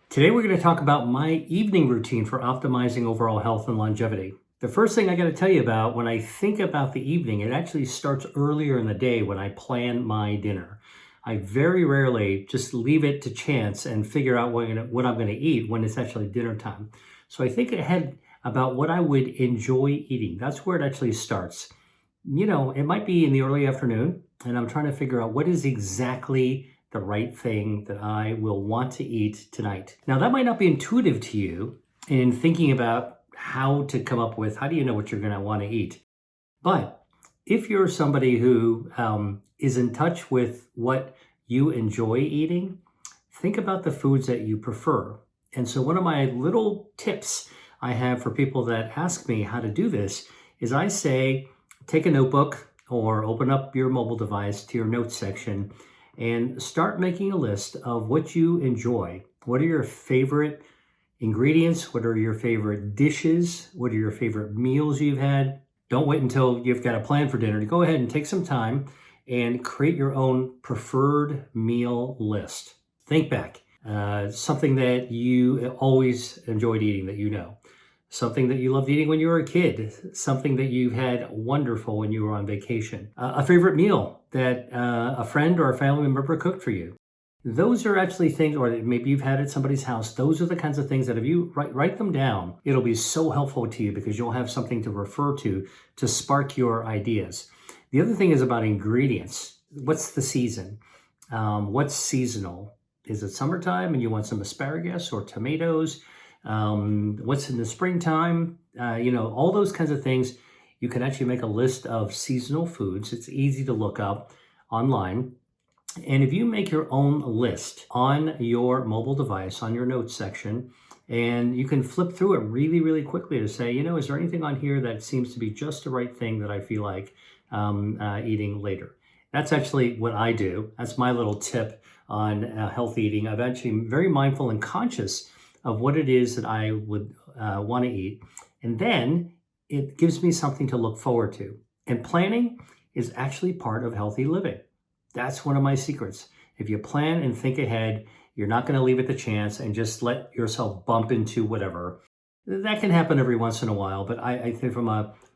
Today, we're going to talk about my evening routine for optimizing overall health and longevity. The first thing I got to tell you about when I think about the evening, it actually starts earlier in the day when I plan my dinner. I very rarely just leave it to chance and figure out what I'm going to eat when it's actually dinner time. So I think ahead about what I would enjoy eating. That's where it actually starts. It might be in the early afternoon, and I'm trying to figure out what is exactly the right thing that I will want to eat tonight. Now, that might not be intuitive to you in thinking about how to come up with how do you know what you're going to want to eat. But if you're somebody who is in touch with what you enjoy eating, think about the foods that you prefer. And so, one of my little tips I have for people that ask me how to do this is I say, take a notebook or open up your mobile device to your notes section and start making a list of what you enjoy. What are your favorite ingredients? What are your favorite dishes? What are your favorite meals you've had? Don't wait until you've got a plan for dinner to go ahead and take some time and create your own preferred meal list. Think back. Something that you always enjoyed eating that you know. Something that you loved eating when you were a kid, something that you had wonderful when you were on vacation, a favorite meal that a friend or a family member cooked for you. Those are actually things, or maybe you've had at somebody's house. Those are the kinds of things that if you write them down, it'll be so helpful to you because you'll have something to refer to spark your ideas. The other thing is about ingredients. What's the season? What's seasonal? Is it summertime and you want some asparagus or tomatoes? What's in the springtime, all those kinds of things. You can actually make a list of seasonal foods. It's easy to look up online. And if you make your own list on your mobile device, on your notes section, and you can flip through it really, really quickly to say, is there anything on here that seems to be just the right thing that I feel like eating later? That's actually what I do. That's my little tip on healthy eating. I'm actually very mindful and conscious of what it is that I would want to eat. And then it gives me something to look forward to. And planning is actually part of healthy living. That's one of my secrets. If you plan and think ahead, you're not going to leave it to chance and just let yourself bump into whatever. That can happen every once in a while, but I think from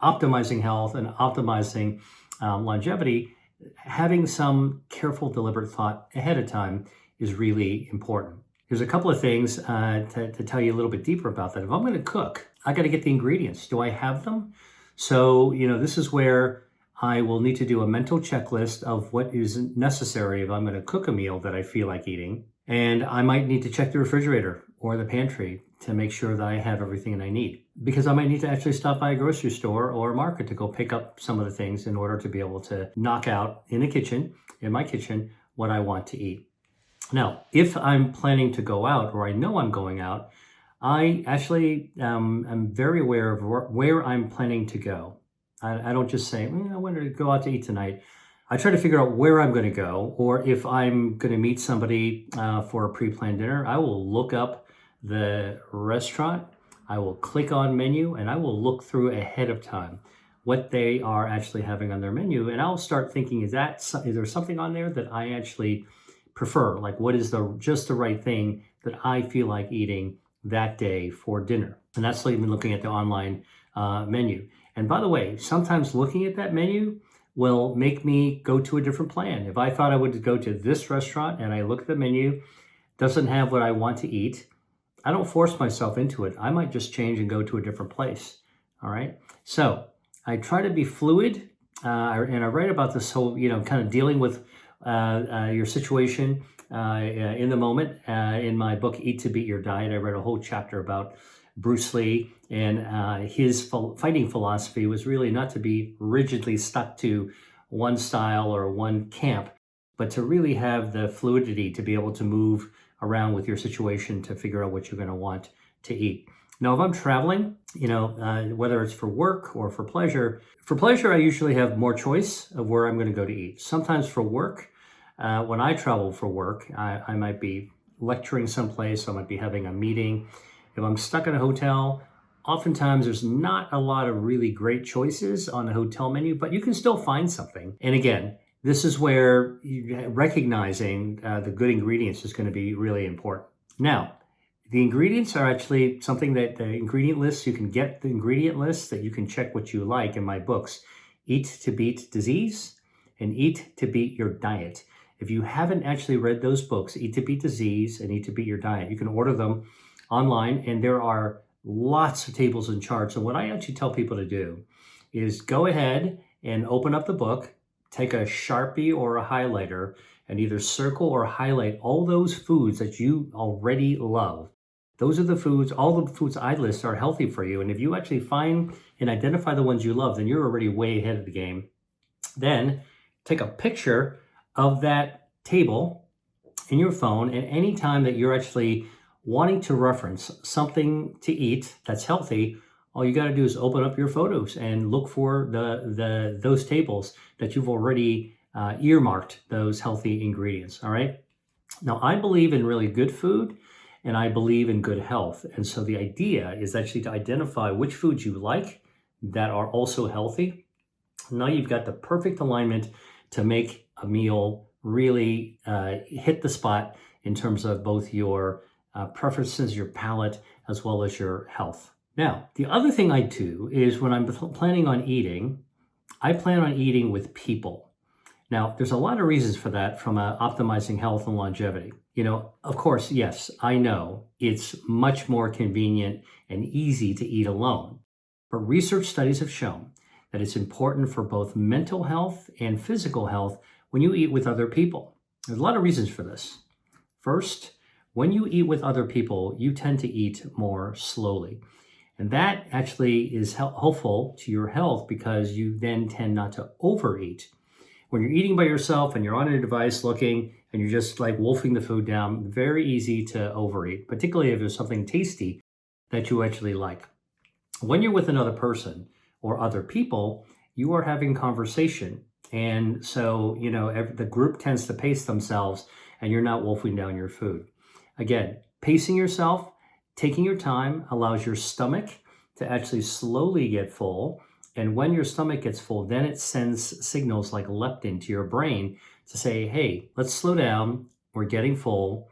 optimizing health and optimizing longevity, having some careful, deliberate thought ahead of time is really important. There's a couple of things to tell you a little bit deeper about that. If I'm going to cook, I got to get the ingredients. Do I have them? So, this is where I will need to do a mental checklist of what is necessary if I'm going to cook a meal that I feel like eating. And I might need to check the refrigerator or the pantry to make sure that I have everything that I need. Because I might need to actually stop by a grocery store or a market to go pick up some of the things in order to be able to knock out in my kitchen, what I want to eat. Now, if I'm planning to go out or I know I'm going out, I actually am very aware of where I'm planning to go. I don't just say, I want to go out to eat tonight. I try to figure out where I'm going to go, or if I'm going to meet somebody for a pre-planned dinner, I will look up the restaurant, I will click on menu, and I will look through ahead of time what they are actually having on their menu. And I'll start thinking, is there something on there that I actually prefer? Like, what is just the right thing that I feel like eating that day for dinner? And that's even looking at the online menu. And by the way, sometimes looking at that menu will make me go to a different plan. If I thought I would go to this restaurant and I look at the menu, doesn't have what I want to eat, I don't force myself into it. I might just change and go to a different place. All right. So I try to be fluid, and I write about this whole, kind of dealing with your situation in the moment. In my book, Eat to Beat Your Diet, I read a whole chapter about Bruce Lee, and his fighting philosophy was really not to be rigidly stuck to one style or one camp, but to really have the fluidity to be able to move around with your situation to figure out what you're going to want to eat. Now, if I'm traveling, whether it's for work or for pleasure, I usually have more choice of where I'm going to go to eat. Sometimes for work, when I travel for work, I might be lecturing someplace, I might be having a meeting. If I'm stuck in a hotel, oftentimes there's not a lot of really great choices on the hotel menu, but you can still find something. And again, this is where recognizing the good ingredients is going to be really important. Now, The ingredients are actually something that the ingredient lists, you can get the ingredient lists that you can check what you like in my books, Eat to Beat Disease and Eat to Beat Your Diet. If you haven't actually read those books, Eat to Beat Disease and Eat to Beat Your Diet, you can order them online, and there are lots of tables and charts. And what I actually tell people to do is go ahead and open up the book, take a Sharpie or a highlighter, and either circle or highlight all those foods that you already love. Those are the foods, all the foods I list are healthy for you. And if you actually find and identify the ones you love, then you're already way ahead of the game. Then take a picture of that table in your phone, and any time that you're actually wanting to reference something to eat that's healthy, all you got to do is open up your photos and look for those tables that you've already earmarked those healthy ingredients. All right. Now, I believe in really good food, and I believe in good health. And so the idea is actually to identify which foods you like that are also healthy. Now you've got the perfect alignment to make a meal really hit the spot in terms of both your preferences, your palate, as well as your health. Now, the other thing I do is when I'm planning on eating, I plan on eating with people. Now, there's a lot of reasons for that from optimizing health and longevity. Of course, yes, I know it's much more convenient and easy to eat alone. But research studies have shown that it's important for both mental health and physical health when you eat with other people. There's a lot of reasons for this. First, when you eat with other people, you tend to eat more slowly. And that actually is helpful to your health because you then tend not to overeat. When you're eating by yourself and you're on a device looking and you're just like wolfing the food down, very easy to overeat, particularly if there's something tasty that you actually like. When you're with another person or other people, you are having conversation. And so, the group tends to pace themselves and you're not wolfing down your food. Again, pacing yourself, taking your time allows your stomach to actually slowly get full. And when your stomach gets full, then it sends signals like leptin to your brain to say, hey, let's slow down. We're getting full.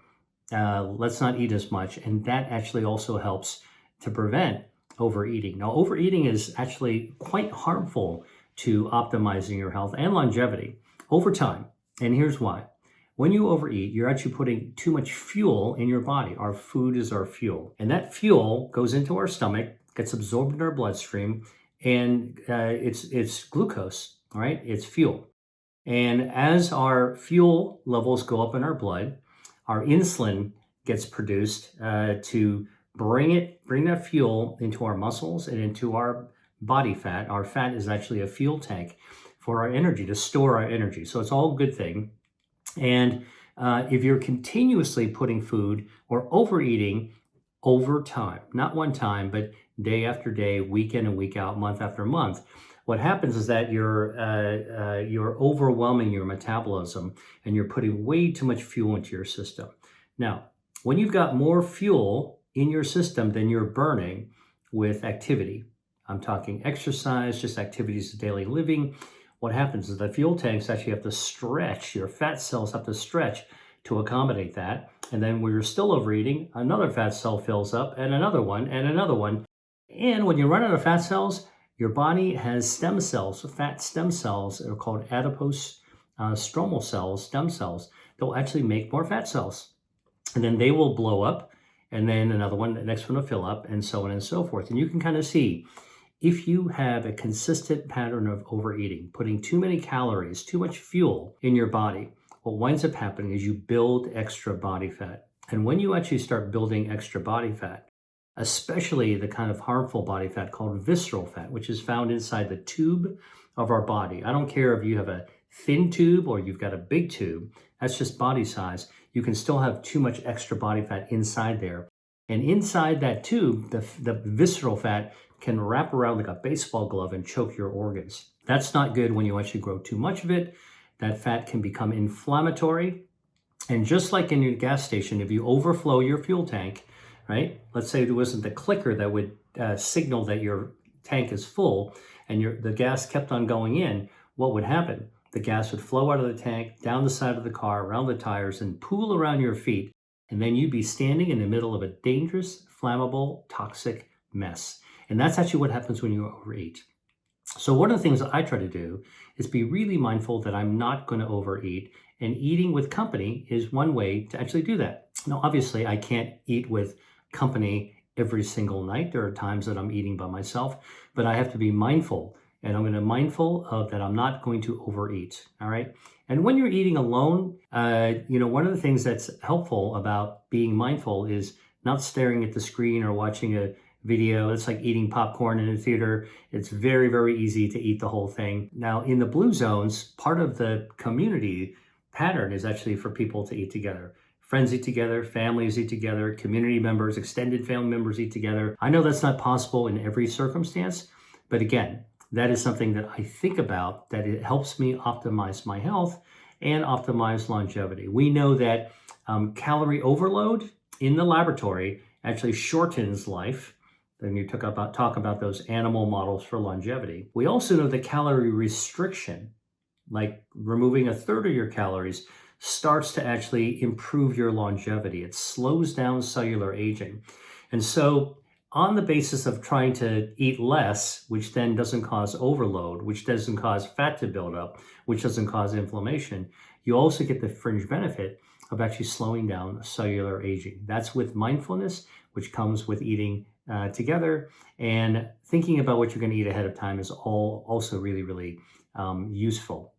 Let's not eat as much. And that actually also helps to prevent overeating. Now, overeating is actually quite harmful to optimizing your health and longevity over time. And here's why. When you overeat, you're actually putting too much fuel in your body. Our food is our fuel. And that fuel goes into our stomach, gets absorbed in our bloodstream, and it's glucose, all right? It's fuel. And as our fuel levels go up in our blood, our insulin gets produced to bring that fuel into our muscles and into our body fat. Our fat is actually a fuel tank for our energy, to store our energy. So it's all a good thing. And if you're continuously putting food or overeating over time, not one time, but day after day, week in and week out, month after month, what happens is that you're overwhelming your metabolism and you're putting way too much fuel into your system. Now, when you've got more fuel in your system than you're burning with activity, I'm talking exercise, just activities of daily living, what happens is the fuel tanks actually have to stretch, your fat cells have to stretch to accommodate that. And then when you're still overeating, another fat cell fills up and another one and another one. And when you run out of fat cells, your body has stem cells, fat stem cells, are called adipose stromal cells, stem cells. They'll actually make more fat cells. And then they will blow up, and then another one, the next one will fill up, and so on and so forth. And you can kind of see, if you have a consistent pattern of overeating, putting too many calories, too much fuel in your body, what winds up happening is you build extra body fat. And when you actually start building extra body fat, especially the kind of harmful body fat called visceral fat, which is found inside the tube of our body. I don't care if you have a thin tube or you've got a big tube, that's just body size. You can still have too much extra body fat inside there. And inside that tube, the visceral fat can wrap around like a baseball glove and choke your organs. That's not good when you actually grow too much of it. That fat can become inflammatory. And just like in your gas station, if you overflow your fuel tank, right? Let's say there wasn't the clicker that would signal that your tank is full and the gas kept on going in, what would happen? The gas would flow out of the tank, down the side of the car, around the tires, and pool around your feet. and then you'd be standing in the middle of a dangerous, flammable, toxic mess. And that's actually what happens when you overeat. So one of the things that I try to do is be really mindful that I'm not going to overeat, and eating with company is one way to actually do that. Now, obviously, I can't eat with company every single night. There are times that I'm eating by myself, but I have to be mindful, and I'm going to be mindful of that I'm not going to overeat. All right. And when you're eating alone, one of the things that's helpful about being mindful is not staring at the screen or watching a video. It's like eating popcorn in a theater. It's very, very easy to eat the whole thing. Now, in the blue zones, part of the community pattern is actually for people to eat together. Friends eat together, families eat together, community members, extended family members eat together. I know that's not possible in every circumstance, but again, that is something that I think about, that it helps me optimize my health and optimize longevity. We know that calorie overload in the laboratory actually shortens life. Then you talk about those animal models for longevity. We also know that calorie restriction, like removing a third of your calories, starts to actually improve your longevity. It slows down cellular aging. And so on the basis of trying to eat less, which then doesn't cause overload, which doesn't cause fat to build up, which doesn't cause inflammation, you also get the fringe benefit of actually slowing down cellular aging. That's with mindfulness, which comes with eating together, and thinking about what you're going to eat ahead of time is also really, really useful.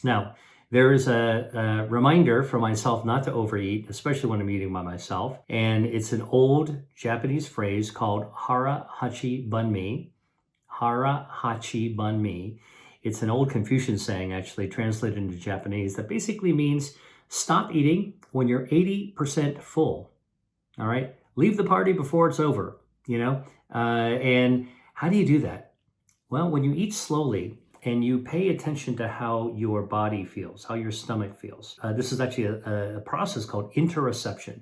Now, there is a reminder for myself not to overeat, especially when I'm eating by myself. And it's an old Japanese phrase called hara hachi banmi. Hara hachi banmi. It's an old Confucian saying, actually translated into Japanese, that basically means stop eating when you're 80% full. All right? Leave the party before it's over, And how do you do that? Well, when you eat slowly, and you pay attention to how your body feels, how your stomach feels. This is actually a process called interoception,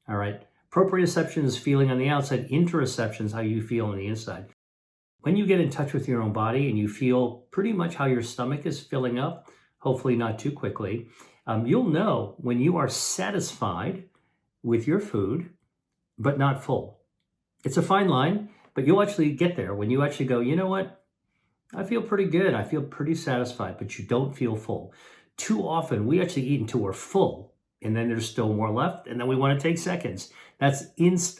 all right? Proprioception is feeling on the outside. Interoception is how you feel on the inside. When you get in touch with your own body and you feel pretty much how your stomach is filling up, hopefully not too quickly, you'll know when you are satisfied with your food, but not full. It's a fine line, but you'll actually get there when you actually go, you know what? I feel pretty good. I feel pretty satisfied, but you don't feel full. Too often, we actually eat until we're full, and then there's still more left, and then we want to take seconds. That's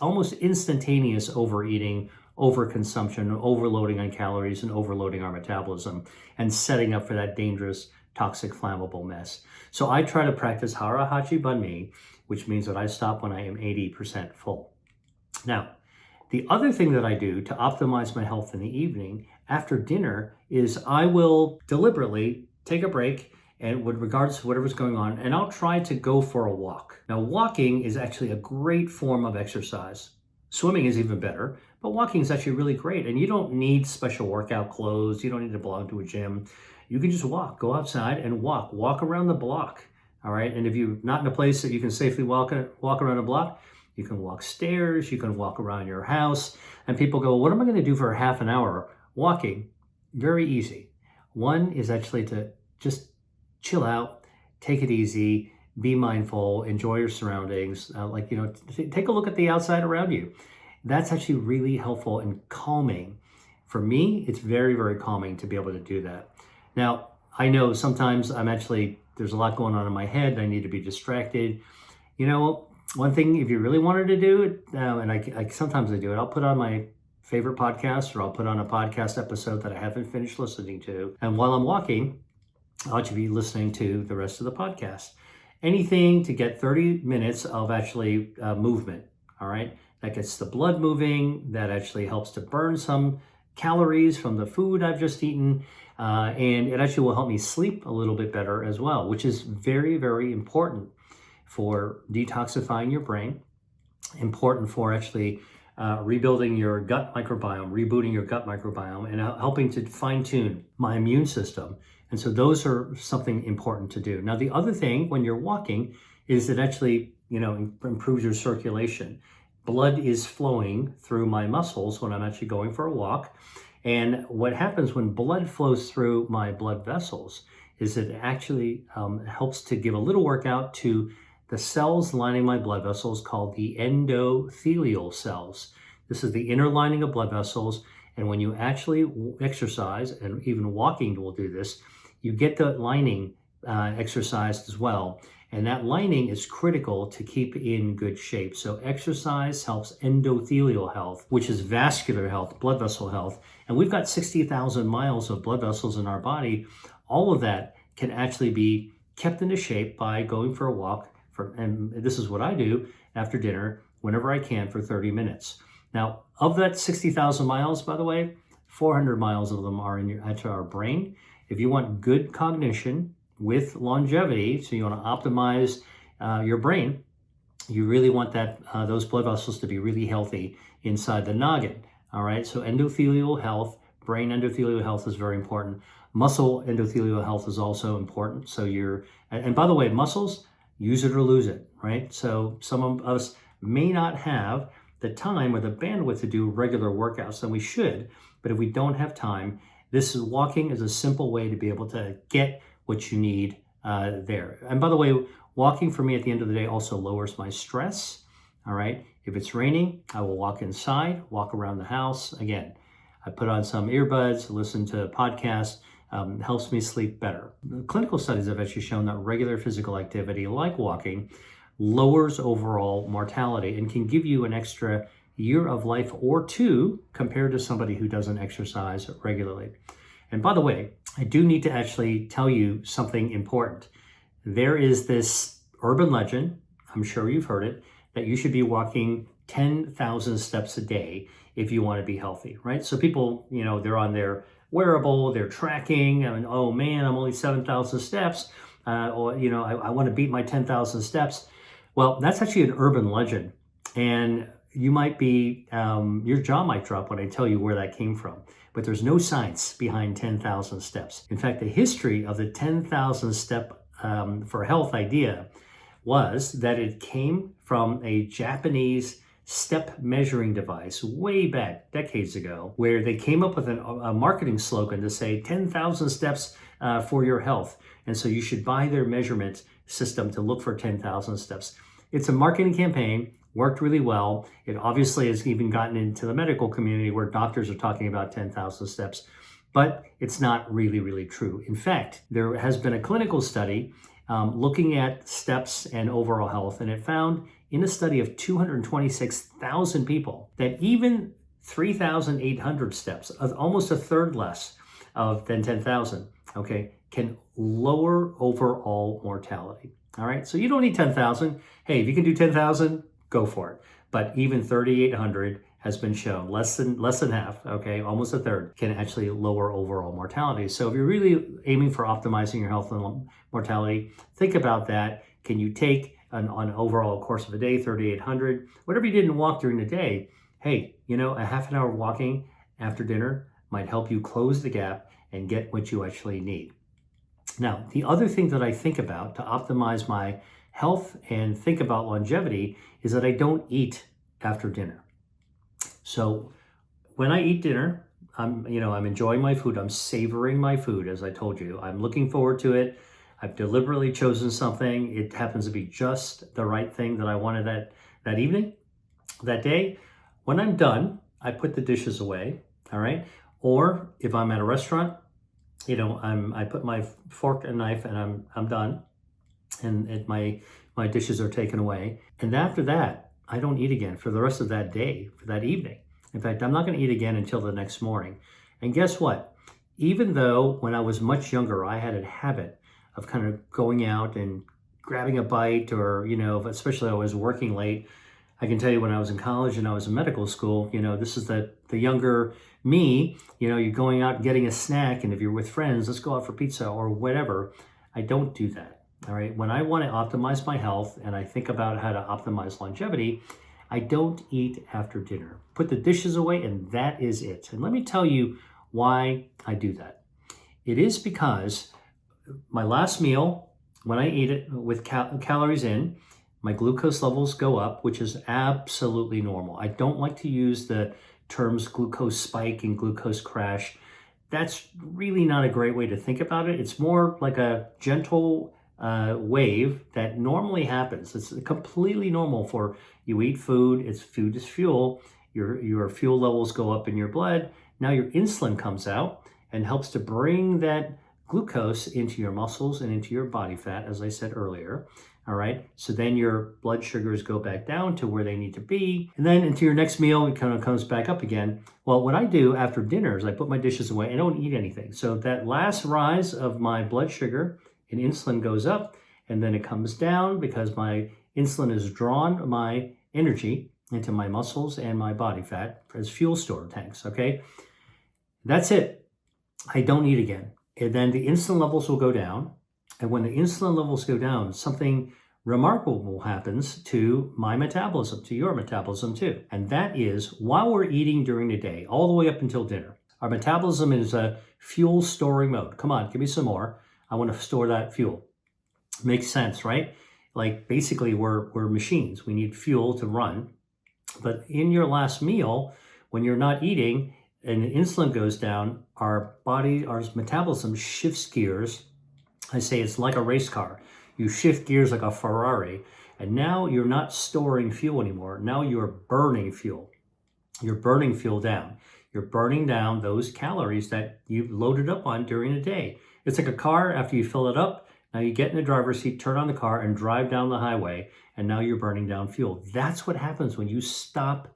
almost instantaneous overeating, overconsumption, overloading on calories, and overloading our metabolism, and setting up for that dangerous, toxic, flammable mess. So I try to practice hara hachi banmi, which means that I stop when I am 80% full. Now, the other thing that I do to optimize my health in the evening after dinner is I will deliberately take a break, and with regards to whatever's going on, and I'll try to go for a walk. Now, walking is actually a great form of exercise. Swimming is even better, but walking is actually really great. And you don't need special workout clothes. You don't need to belong to a gym. You can just walk, go outside and walk around the block. All right. And if you're not in a place that you can safely walk around a block, you can walk stairs, you can walk around your house. And people go, what am I going to do for half an hour? Walking, very easy. One is actually to just chill out, take it easy, be mindful, enjoy your surroundings. Take a look at the outside around you. That's actually really helpful and calming. For me, it's very, very calming to be able to do that. Now, I know sometimes there's a lot going on in my head. I need to be distracted. One thing, if you really wanted to do it, and sometimes I do it, I'll put on my favorite podcast, or I'll put on a podcast episode that I haven't finished listening to. And while I'm walking, I'll actually be listening to the rest of the podcast. Anything to get 30 minutes of actually movement, all right? That gets the blood moving, that actually helps to burn some calories from the food I've just eaten, and it actually will help me sleep a little bit better as well, which is very, very important for detoxifying your brain, important for actually rebuilding your gut microbiome, rebooting your gut microbiome, and helping to fine-tune my immune system. And so those are something important to do. Now, the other thing when you're walking is it actually, improves your circulation. Blood is flowing through my muscles when I'm actually going for a walk. And what happens when blood flows through my blood vessels is it actually helps to give a little workout to the cells lining my blood vessels called the endothelial cells. This is the inner lining of blood vessels. And when you actually exercise, and even walking will do this, you get the lining exercised as well. And that lining is critical to keep in good shape. So exercise helps endothelial health, which is vascular health, blood vessel health. And we've got 60,000 miles of blood vessels in our body. All of that can actually be kept into shape by going for a walk. And this is what I do after dinner, whenever I can, for 30 minutes. Now, of that 60,000 miles, by the way, 400 miles of them are into our brain. If you want good cognition with longevity, so you want to optimize your brain, you really want those blood vessels to be really healthy inside the noggin. All right, so endothelial health, brain endothelial health is very important. Muscle endothelial health is also important. So and by the way, muscles, use it or lose it, right? So some of us may not have the time or the bandwidth to do regular workouts, and we should, but if we don't have time, walking is a simple way to be able to get what you need there. And by the way, walking for me at the end of the day also lowers my stress. All right. If it's raining, I will walk inside, walk around the house. Again, I put on some earbuds, listen to podcasts, helps me sleep better. Clinical studies have actually shown that regular physical activity like walking lowers overall mortality and can give you an extra year of life or two compared to somebody who doesn't exercise regularly. And by the way, I do need to actually tell you something important. There is this urban legend, I'm sure you've heard it, that you should be walking 10,000 steps a day if you want to be healthy, right? So people, they're on their wearable, they're tracking, and oh man, I'm only 7,000 steps, I want to beat my 10,000 steps. Well, that's actually an urban legend. And you might be, your jaw might drop when I tell you where that came from. But there's no science behind 10,000 steps. In fact, the history of the 10,000 step for health idea was that it came from a Japanese step measuring device way back decades ago, where they came up with a marketing slogan to say 10,000 steps for your health. And so you should buy their measurement system to look for 10,000 steps. It's a marketing campaign, worked really well. It obviously has even gotten into the medical community where doctors are talking about 10,000 steps, but it's not really, really true. In fact, there has been a clinical study looking at steps and overall health, and it found in a study of 226,000 people that even 3,800 steps, almost a third less than 10,000, okay, can lower overall mortality. All right, so you don't need 10,000. Hey, if you can do 10,000, go for it. But even 3,800 has been shown, less than half, okay, almost a third, can actually lower overall mortality. So if you're really aiming for optimizing your health and mortality, think about that. Can you take an overall course of a day, 3,800, whatever you didn't walk during the day, hey, a half an hour walking after dinner might help you close the gap and get what you actually need. Now, the other thing that I think about to optimize my health and think about longevity is that I don't eat after dinner. So when I eat dinner, I'm enjoying my food. I'm savoring my food, as I told you. I'm looking forward to it. I've deliberately chosen something. It happens to be just the right thing that I wanted that evening, that day. When I'm done, I put the dishes away, all right? Or if I'm at a restaurant, I put my fork and knife and I'm done, and my dishes are taken away. And after that, I don't eat again for the rest of that day, for that evening. In fact, I'm not going to eat again until the next morning. And guess what? Even though when I was much younger, I had a habit of kind of going out and grabbing a bite, or, especially I was working late. I can tell you when I was in college and I was in medical school, this is the younger me, you're going out and getting a snack, and if you're with friends, let's go out for pizza or whatever. I don't do that. All right. When I want to optimize my health and I think about how to optimize longevity, I don't eat after dinner. Put the dishes away, and that is it. And let me tell you why I do that. It is because my last meal, when I eat it with calories in, my glucose levels go up, which is absolutely normal. I don't like to use the terms glucose spike and glucose crash. That's really not a great way to think about it. It's more like a gentle wave that normally happens. It's completely normal for you eat food, food is fuel, your fuel levels go up in your blood. Now your insulin comes out and helps to bring that glucose into your muscles and into your body fat, as I said earlier. All right, so then your blood sugars go back down to where they need to be. And then into your next meal, it kind of comes back up again. Well, what I do after dinner is I put my dishes away. I don't eat anything. So that last rise of my blood sugar and insulin goes up, and then it comes down because my insulin has drawn my energy into my muscles and my body fat as fuel store tanks, okay? That's it. I don't eat again. And then the insulin levels will go down. And when the insulin levels go down, something remarkable happens to my metabolism, to your metabolism too. And that is while we're eating during the day, all the way up until dinner, our metabolism is a fuel storing mode. Come on, give me some more. I want to store that fuel. Makes sense, right? Like basically we're machines. We need fuel to run. But in your last meal, when you're not eating and the insulin goes down, our metabolism shifts gears. I say it's like a race car. You shift gears like a Ferrari, and now you're not storing fuel anymore. Now you're burning fuel. You're burning fuel down. You're burning down those calories that you loaded up on during the day. It's like a car after you fill it up. Now you get in the driver's seat, turn on the car, and drive down the highway, and now you're burning down fuel. That's what happens when you stop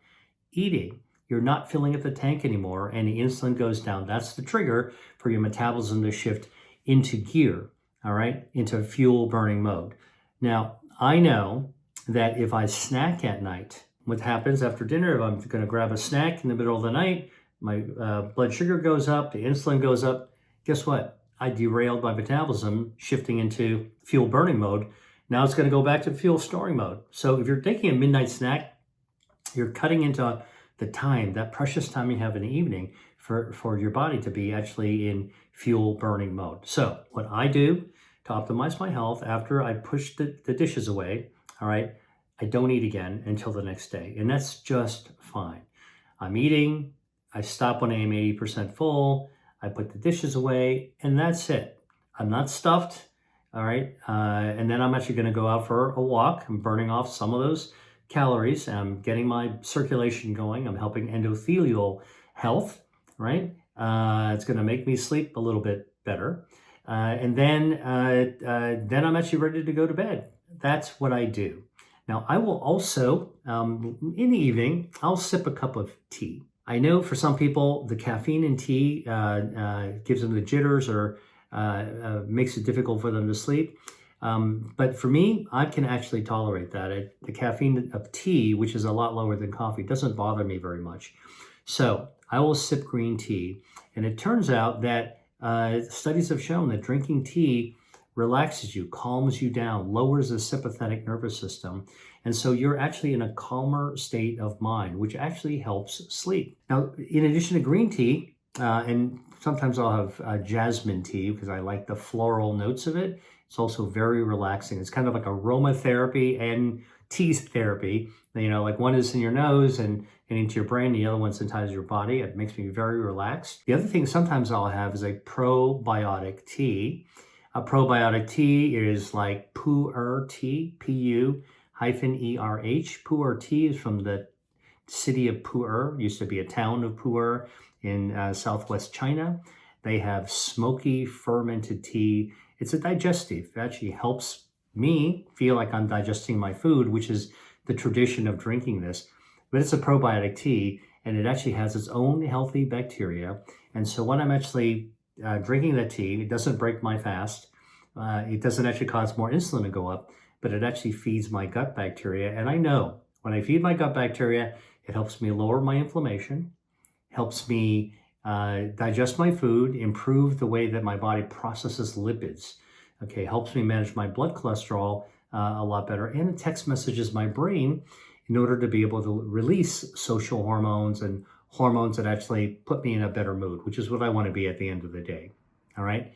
eating. You're not filling up the tank anymore, and the insulin goes down. That's the trigger for your metabolism to shift into gear. All right, into fuel burning mode. Now, I know that if I snack at night, what happens after dinner, if I'm going to grab a snack in the middle of the night, my blood sugar goes up, the insulin goes up, guess what? I derailed my metabolism, shifting into fuel burning mode. Now it's going to go back to fuel storing mode. So if you're taking a midnight snack, you're cutting into the time, that precious time you have in the evening for your body to be actually in fuel burning mode. So what I do to optimize my health after I push the dishes away, all right, I don't eat again until the next day. And that's just fine. I'm eating, I stop when I am 80% full, I put the dishes away, and that's it. I'm not stuffed, all right? And then I'm actually gonna go out for a walk. I'm burning off some of those calories. I'm getting my circulation going. I'm helping endothelial health, right? It's going to make me sleep a little bit better. And then I'm actually ready to go to bed. That's what I do. Now, I will also, in the evening, I'll sip a cup of tea. I know for some people, the caffeine in tea gives them the jitters or makes it difficult for them to sleep. But for me, I can actually tolerate that. The caffeine of tea, which is a lot lower than coffee, doesn't bother me very much. So I will sip green tea. And it turns out that studies have shown that drinking tea relaxes you, calms you down, lowers the sympathetic nervous system. And so you're actually in a calmer state of mind, which actually helps sleep. Now, in addition to green tea, and sometimes I'll have jasmine tea because I like the floral notes of it. It's also very relaxing. It's kind of like aromatherapy and tea therapy. You know, like one is in your nose and into your brain, the other one's inside your body. It makes me very relaxed. The other thing sometimes I'll have is a probiotic tea. A probiotic tea is like Pu'er tea, P-U-hyphen-E-R-H. Pu'er tea is from the city of Pu'er. It used to be a town of Pu'er in southwest China. They have smoky fermented tea. It's a digestive. It actually helps me feel like I'm digesting my food, which is the tradition of drinking this. But it's a probiotic tea, and it actually has its own healthy bacteria. And so when I'm actually drinking that tea, it doesn't break my fast. It doesn't actually cause more insulin to go up, but it actually feeds my gut bacteria. And I know when I feed my gut bacteria, it helps me lower my inflammation, helps me digest my food, improve the way that my body processes lipids. Okay, helps me manage my blood cholesterol a lot better, and it text messages my brain in order to be able to release social hormones and hormones that actually put me in a better mood, which is what I want to be at the end of the day. All right.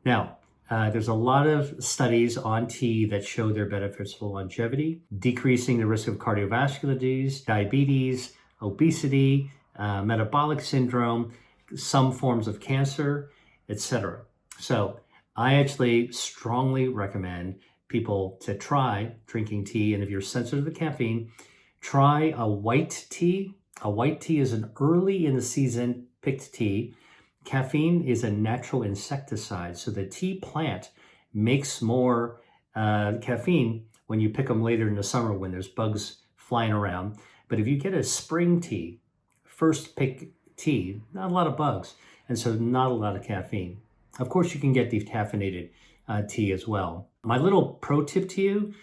Now, there's a lot of studies on tea that show their benefits for longevity, decreasing the risk of cardiovascular disease, diabetes, obesity, metabolic syndrome, some forms of cancer, etc. So I actually strongly recommend people to try drinking tea. And if you're sensitive to caffeine, try a white tea. A white tea is an early in the season picked tea. Caffeine is a natural insecticide. So the tea plant makes more caffeine when you pick them later in the summer when there's bugs flying around. But if you get a spring tea, first pick tea, not a lot of bugs, and so not a lot of caffeine. Of course, you can get decaffeinated tea as well. My little pro tip to you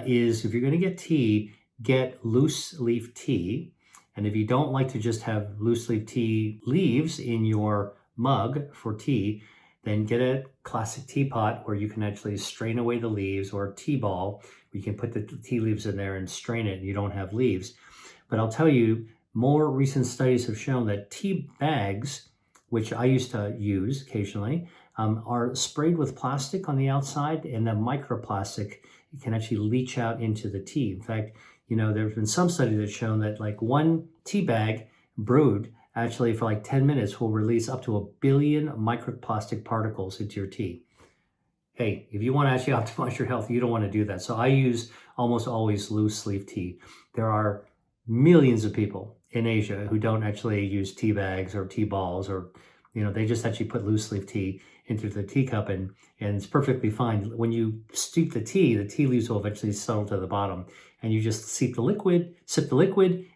is if you're going to get tea, get loose leaf tea. And if you don't like to just have loose leaf tea leaves in your mug for tea, then get a classic teapot where you can actually strain away the leaves, or a tea ball where you can put the tea leaves in there and strain it and you don't have leaves. But I'll tell you, more recent studies have shown that tea bags, which I used to use occasionally, are sprayed with plastic on the outside, and the microplastic can actually leach out into the tea. In fact, there have been some studies that have shown that like one tea bag brewed actually for like 10 minutes will release up to 1 billion microplastic particles into your tea. Hey, if you want to actually optimize your health, you don't want to do that. So I use almost always loose leaf tea. There are millions of people in Asia who don't actually use tea bags or tea balls, or they just actually put loose leaf tea into the teacup, and it's perfectly fine. When you steep the tea leaves will eventually settle to the bottom, and you just sip the liquid,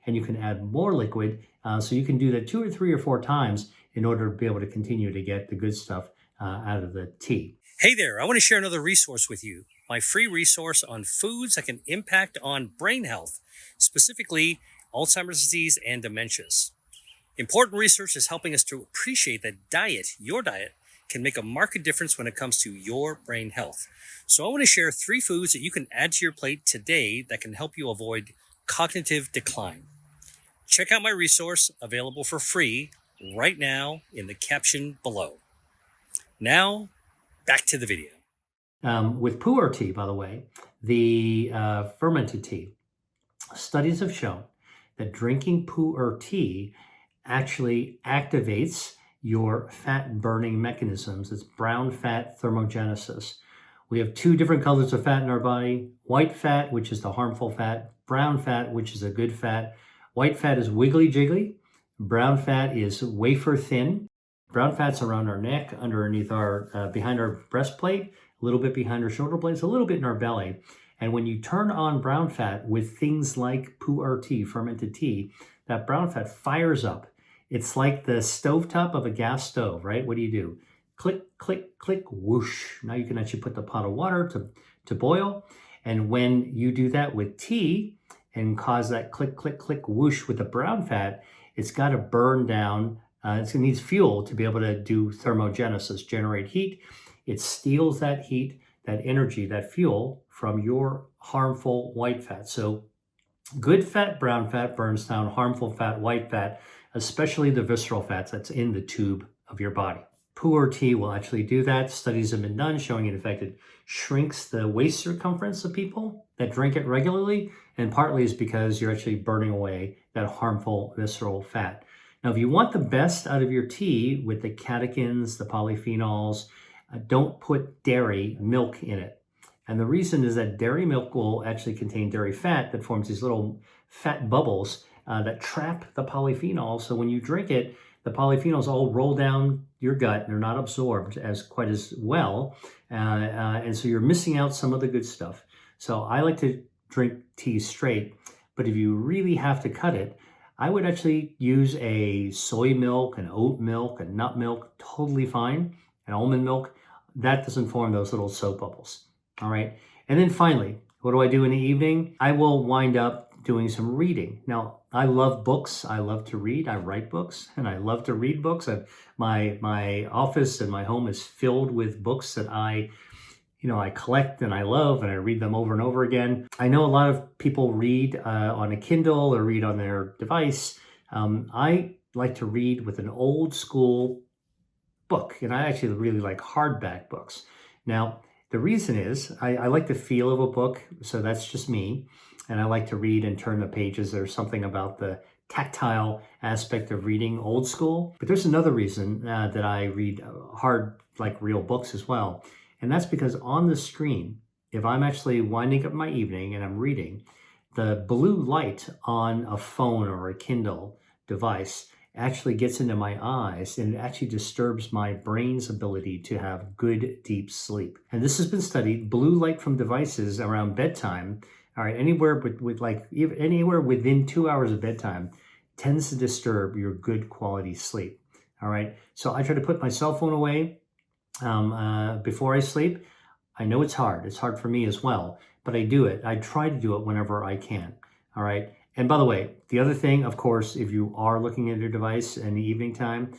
and you can add more liquid. So you can do that 2 or 3 or 4 times in order to be able to continue to get the good stuff out of the tea. Hey there, I want to share another resource with you. My free resource on foods that can impact on brain health, specifically Alzheimer's disease and dementias. Important research is helping us to appreciate that your diet, can make a marked difference when it comes to your brain health. So I want to share 3 foods that you can add to your plate today that can help you avoid cognitive decline. Check out my resource, available for free right now in the caption below. Now, back to the video. With pu'er tea, by the way, the fermented tea, studies have shown that drinking pu'er tea actually activates your fat burning mechanisms. It's brown fat thermogenesis. We have 2 different colors of fat in our body: white fat, which is the harmful fat; brown fat, which is a good fat. White fat is wiggly jiggly. Brown fat is wafer thin. Brown fat's around our neck, underneath our, behind our breastplate, a little bit behind our shoulder blades, a little bit in our belly. And when you turn on brown fat with things like pu'er tea, fermented tea, that brown fat fires up. It's like the stovetop of a gas stove, right? What do? Click, click, click, whoosh. Now you can actually put the pot of water to boil. And when you do that with tea and cause that click, click, click, whoosh with the brown fat, it's got to burn down. It needs fuel to be able to do thermogenesis, generate heat. It steals that heat, that energy, that fuel from your harmful white fat. So good fat, brown fat, burns down harmful fat, white fat, especially the visceral fats that's in the tube of your body. Pu'er tea will actually do that. Studies have been done showing, in fact, it shrinks the waist circumference of people that drink it regularly, and partly is because you're actually burning away that harmful visceral fat. Now, if you want the best out of your tea with the catechins, the polyphenols, don't put dairy milk in it. And the reason is that dairy milk will actually contain dairy fat that forms these little fat bubbles that trap the polyphenols. So when you drink it, the polyphenols all roll down your gut. They're not absorbed quite as well. And so you're missing out some of the good stuff. So I like to drink tea straight, but if you really have to cut it, I would actually use a soy milk, an oat milk, a nut milk, totally fine, an almond milk. That doesn't form those little soap bubbles. All right. And then finally, what do I do in the evening? I will wind up doing some reading. Now, I love books. I love to read. I write books and I love to read books. My office and my home is filled with books that I collect and I love, and I read them over and over again. I know a lot of people read on a Kindle or read on their device. I like to read with an old school book, and I actually really like hardback books. Now, the reason is I like the feel of a book, so that's just me. And I like to read and turn the pages. There's something about the tactile aspect of reading old school. But there's another reason that I read hard, like real books as well. And that's because on the screen, if I'm actually winding up my evening and I'm reading, the blue light on a phone or a Kindle device actually gets into my eyes and it actually disturbs my brain's ability to have good deep sleep. And this has been studied. Blue light from devices around bedtime, all right, anywhere anywhere within 2 hours of bedtime tends to disturb your good quality sleep. All right, so I try to put my cell phone away before I sleep. I know it's hard. It's hard for me as well, but I do it. I try to do it whenever I can. All right. And by the way, the other thing, of course, if you are looking at your device in the evening time,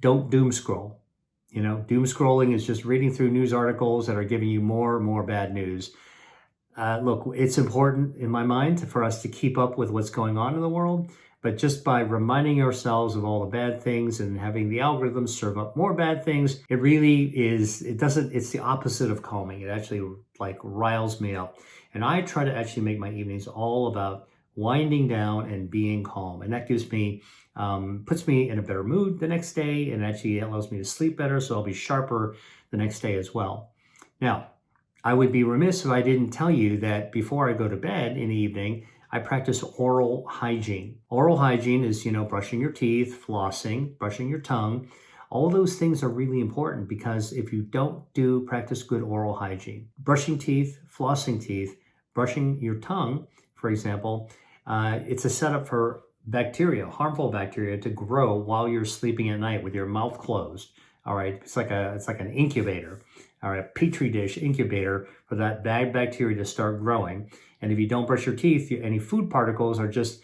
don't doom scroll. Doom scrolling is just reading through news articles that are giving you more and more bad news. Look, it's important in my mind for us to keep up with what's going on in the world, but just by reminding ourselves of all the bad things and having the algorithms serve up more bad things, it really is, it's the opposite of calming. It actually like riles me up. And I try to actually make my evenings all about winding down and being calm. And that gives me, puts me in a better mood the next day and actually allows me to sleep better. So I'll be sharper the next day as well. Now, I would be remiss if I didn't tell you that before I go to bed in the evening, I practice oral hygiene. Oral hygiene is, brushing your teeth, flossing, brushing your tongue. All those things are really important because if you don't practice good oral hygiene, brushing teeth, flossing teeth, brushing your tongue, for example, it's a setup for bacteria, harmful bacteria, to grow while you're sleeping at night with your mouth closed. All right, it's like an incubator, all right, a petri dish incubator for that bad bacteria to start growing. And if you don't brush your teeth, any food particles are just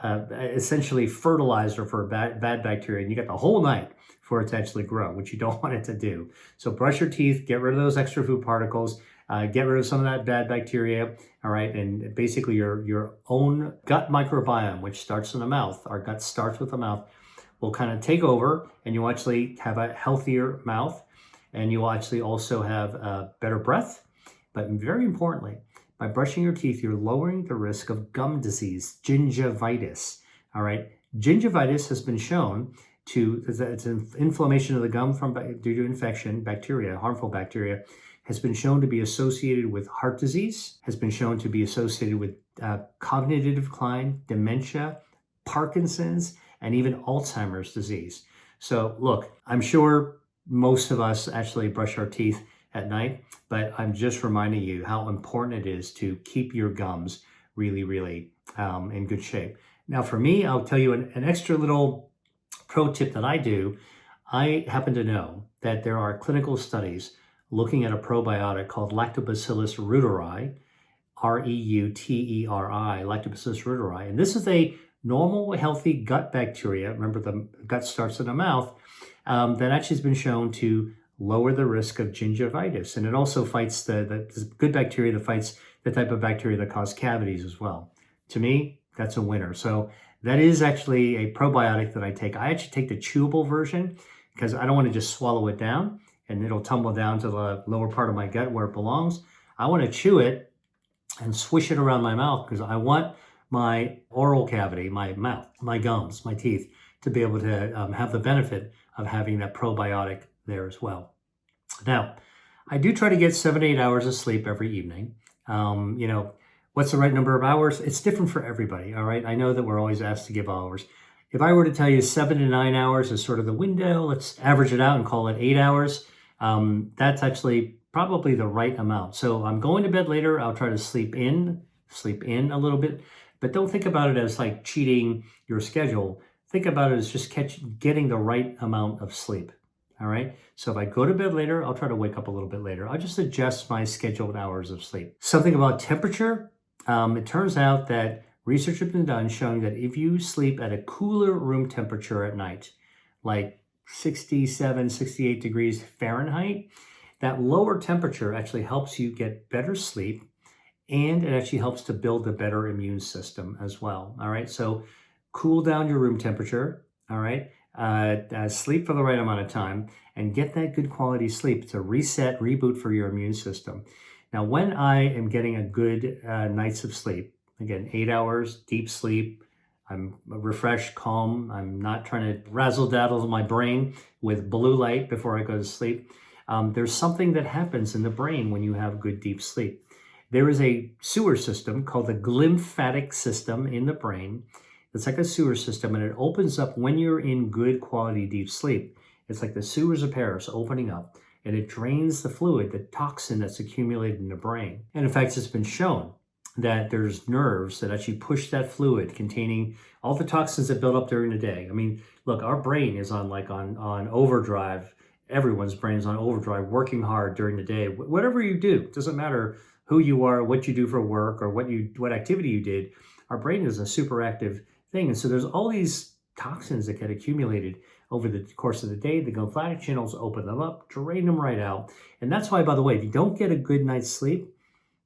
essentially fertilizer for bad bacteria, and you get the whole night for it to actually grow, which you don't want it to do. So brush your teeth, get rid of those extra food particles, get rid of some of that bad bacteria, all right? And basically your own gut microbiome, which starts in the mouth, our gut starts with the mouth, will kind of take over, and you'll actually have a healthier mouth, and you'll actually also have better breath. But very importantly, by brushing your teeth, you're lowering the risk of gum disease, gingivitis, all right? Gingivitis has been shown it's an inflammation of the gum due to infection, bacteria, harmful bacteria, has been shown to be associated with heart disease, has been shown to be associated with cognitive decline, dementia, Parkinson's, and even Alzheimer's disease. So look, I'm sure most of us actually brush our teeth at night, but I'm just reminding you how important it is to keep your gums really, really in good shape. Now for me, I'll tell you an extra little pro tip that I do. I happen to know that there are clinical studies looking at a probiotic called Lactobacillus reuteri, R-E-U-T-E-R-I, Lactobacillus reuteri. And this is a normal, healthy gut bacteria. Remember, the gut starts in the mouth. That actually has been shown to lower the risk of gingivitis. And it also fights the good bacteria that fights the type of bacteria that cause cavities as well. To me, that's a winner. So that is actually a probiotic that I take. I actually take the chewable version because I don't want to just swallow it down and it'll tumble down to the lower part of my gut where it belongs. I want to chew it and swish it around my mouth because I want my oral cavity, my mouth, my gums, my teeth, to be able to have the benefit of having that probiotic there as well. Now, I do try to get 7 to 8 hours of sleep every evening. What's the right number of hours? It's different for everybody, all right? I know that we're always asked to give hours. If I were to tell you 7 to 9 hours is sort of the window, let's average it out and call it 8 hours. That's actually probably the right amount. So I'm going to bed later. I'll try to sleep in a little bit, but don't think about it as like cheating your schedule. Think about it as just getting the right amount of sleep. All right. So if I go to bed later, I'll try to wake up a little bit later. I'll just adjust my scheduled hours of sleep. Something about temperature. It turns out that research has been done showing that if you sleep at a cooler room temperature at night, like 67, 68 degrees Fahrenheit, that lower temperature actually helps you get better sleep, and it actually helps to build a better immune system as well. All right. So cool down your room temperature. All right. Sleep for the right amount of time and get that good quality sleep to reset, reboot for your immune system. Now, when I am getting a good nights of sleep, again, 8 hours, deep sleep, I'm refreshed, calm. I'm not trying to razzle dazzle my brain with blue light before I go to sleep. There's something that happens in the brain when you have good deep sleep. There is a sewer system called the glymphatic system in the brain. It's like a sewer system, and it opens up when you're in good quality deep sleep. It's like the sewers of Paris opening up, and it drains the fluid, the toxin that's accumulated in the brain. And in fact, it's been shown that there's nerves that actually push that fluid containing all the toxins that build up during the day. I mean, look, our brain is on overdrive. Everyone's brain is on overdrive, working hard during the day. Whatever you do, it doesn't matter who you are, what you do for work, or what activity you did. Our brain is a super active thing. And so there's all these toxins that get accumulated over the course of the day. The glymphatic channels open them up, drain them right out. And that's why, by the way, if you don't get a good night's sleep,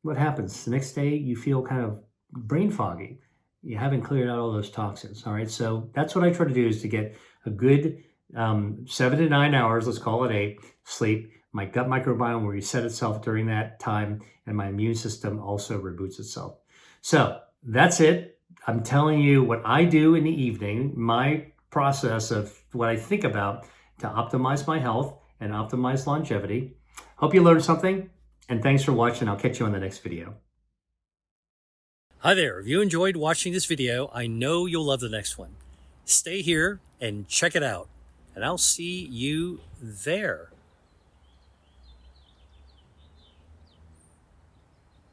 what happens? The next day you feel kind of brain foggy. You haven't cleared out all those toxins. All right. So that's what I try to do, is to get a good 7 to 9 hours, let's call it 8, sleep. My gut microbiome will reset itself during that time, and my immune system also reboots itself. So that's it. I'm telling you what I do in the evening, my process of what I think about to optimize my health and optimize longevity. Hope you learned something, and thanks for watching. I'll catch you on the next video. Hi there. If you enjoyed watching this video, I know you'll love the next one. Stay here and check it out, and I'll see you there.